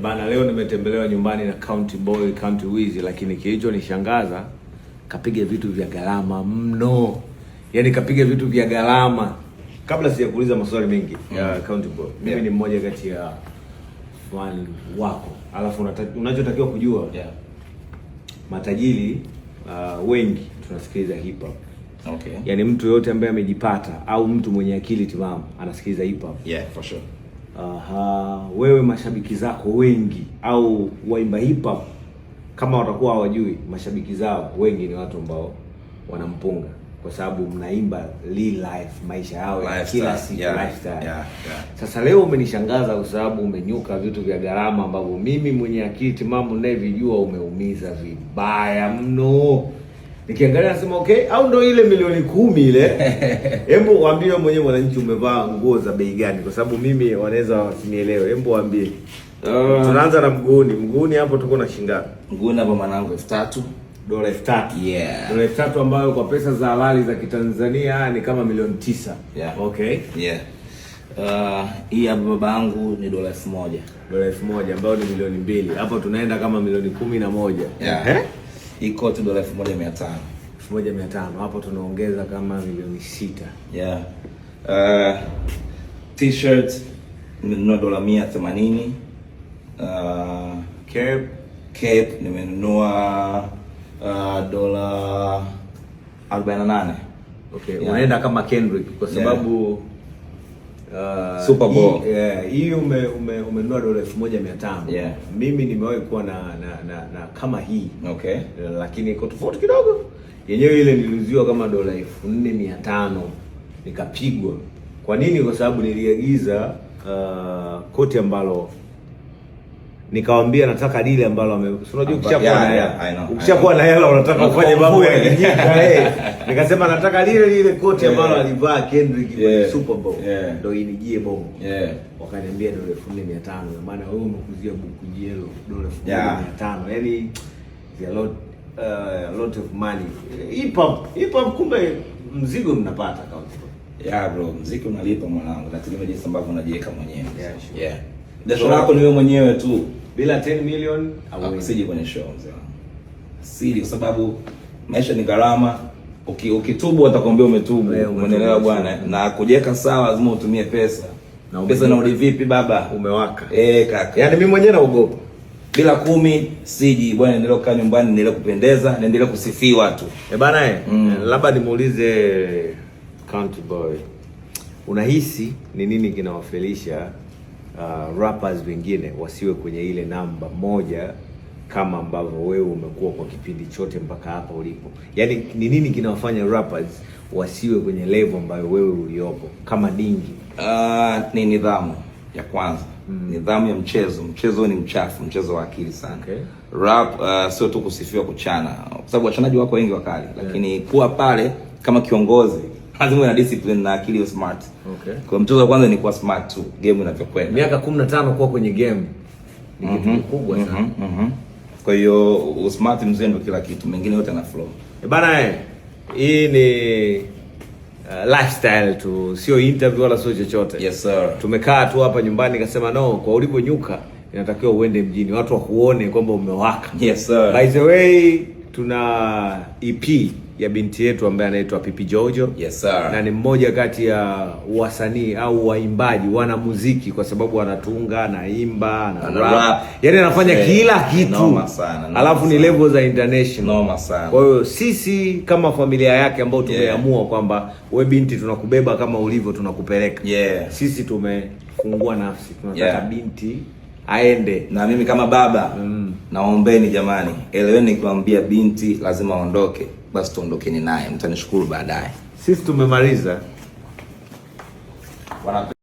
Bana, leo nimetembelewa nyumbani na County Boy, County Wizi, lakini kilichonishangaza kapiga vitu vya gharama mno. Yaani kapiga vitu vya gharama. Kabla sijakuuliza maswali mengi ya County Boy, mimi ni mmoja kati ya fan wako. Alafu unachotakiwa kujua matajiri wengi tunasikiliza hip hop. Okay. Yaani mtu yote ambaye amejipata au mtu mwenye akili timamu anasikiliza hip hop. Yeah, for sure. Wewe mashabiki zako wengi au waimba hip hop kama watakuwa hawajui, mashabiki zao wengi ni watu ambao wanampunga kwa sababu mnaimba real life, maisha yao ya kila siku, lifestyle. Sasa leo umenishangaza kwa sababu umenyuka vitu vya gharama ambavyo mimi mwenye akili timamu ninayevijua umeumiza vibaya mno. Nikiangalia nasema okay, au ndo ile milioni 10 ile. Hebu waambie mwenyewe mwananchi umevaa nguo za bei gani, kwa sababu mimi wanaweza wasinielewe. Hebu waambie. Tunaanza na mguuni. Mguuni hapo tuko na shingapi? Mguuni hapo mwanangu $3,000. $3,000. Yeah. $3,000 ambayo kwa pesa za halali za Kitanzania ni kama milioni 9. Yeah. Okay. Yeah. Hii hapa babangu ni $1,000. $1,000 ambayo ni milioni 2. Hapo tunaenda kama milioni 11. Yeah. Iko tu $1,500. 1,500. Hapo tunaongeza kama milioni 6. Yeah. T-shirt nimenunua $180. Cape nimenunua $48. Okay. Yeah. Unaenda kama Kendrick kwa sababu Super Bowl. Hii umenunua $1,500. Yeah. Mimi nimewahi kuwa na kama hii. Okay. Lakini iko tofauti kidogo. Yenyewe ile niliuziwa kama $4,500 nikapigwa. Kwa nini? Kwa sababu niliagiza koti ambalo nikamwambia nataka dile ambalo unajua ukishakuwa na hela unataka ufanye mambo ya kijinga. Nikasema nataka lile koti ambalo alivaa Kendrick kwenye Super Bowl. Ndio inijie bongo. Wakaniambia $4,500. Maana wewe umekuzia buku jelo $4,500. Yaani a lot of money. Hip hop kumbe mzigo mnapata County. Yeah bro, mziki unalipa mwanangu. Nategemea jinsi ambavyo unajiweka mwenyewe. Yeah. Dasho lako ni wewe mwenyewe tu. Bila 10 million usije kwenye show mzee. Siri kwa sababu maisha ni gharama. Ukitubu watakwambia umetubu. Umeelewa bwana? Na kujiweka sawa lazima utumie pesa. Na pesa na vipi baba? Umewaka. Kaka. Yaani mimi mwenyewe naogopa. Bila 10 siji bwana, niendelee kukaa nyumbani, niendelee kupendeza, niendelee kusifiwa tu. Bana labda nimuulize County Boy. Unahisi ni nini kinawafelisha rappers wengine wasiwe kwenye ile namba moja kama ambavyo wewe umekuwa kwa kipindi chote mpaka hapa ulipo? Yaani ni nini kinawafanya rappers wasiwe kwenye level ambayo wewe uliopo kama Dingi? Ni nidhamu ya kwanza. Nidhamu ya mchezo. Mchezo ni mchafu, mchezo wa akili sana. Okay. Rap sio tu kusifiwa kuchana. Kwa sababu wachanaji wako wengi wakali, lakini kuwa pale kama kiongozi lazima una discipline na akili ya smart. Okay. Kwa mchezo wa kwanza ni kuwa smart tu, game inavyokwenda. Miaka 15 kuwa kwenye game ni kitu kikubwa sana. Kwa hiyo smart mzee ndio kila kitu, mengine yote na flow. Bana hii ni lifestyle tu, sio interview wala sio chochote. Yes sir. Tumekaa tu hapa nyumbani nikasema no, kwa uliponyuka inatakiwa uende mjini watu wakuone kwamba umewaka. Yes sir. By the way, tuna EP ya binti yetu ambaye anaitwa Pipi Jojo. Yes sir. Na ni mmoja kati ya wasanii au waimbaji, wana muziki kwa sababu anatunga, anaimba, ana rap. Yaani anafanya kila kitu. Noma sana. Alafu ni level za international. Noma sana. Kwa hiyo sisi kama familia yake ambao tumeamua kwamba we binti tunakubeba kama ulivyo tunakupeleka. Sisi tumefungua nafsi. Tunataka binti aende. Na mimi kama baba naombeni jamani, eleweni nikiwaambia binti lazima aondoke, basi tuondokeni naye, mtanishukuru baadaye. Sisi tumemaliza.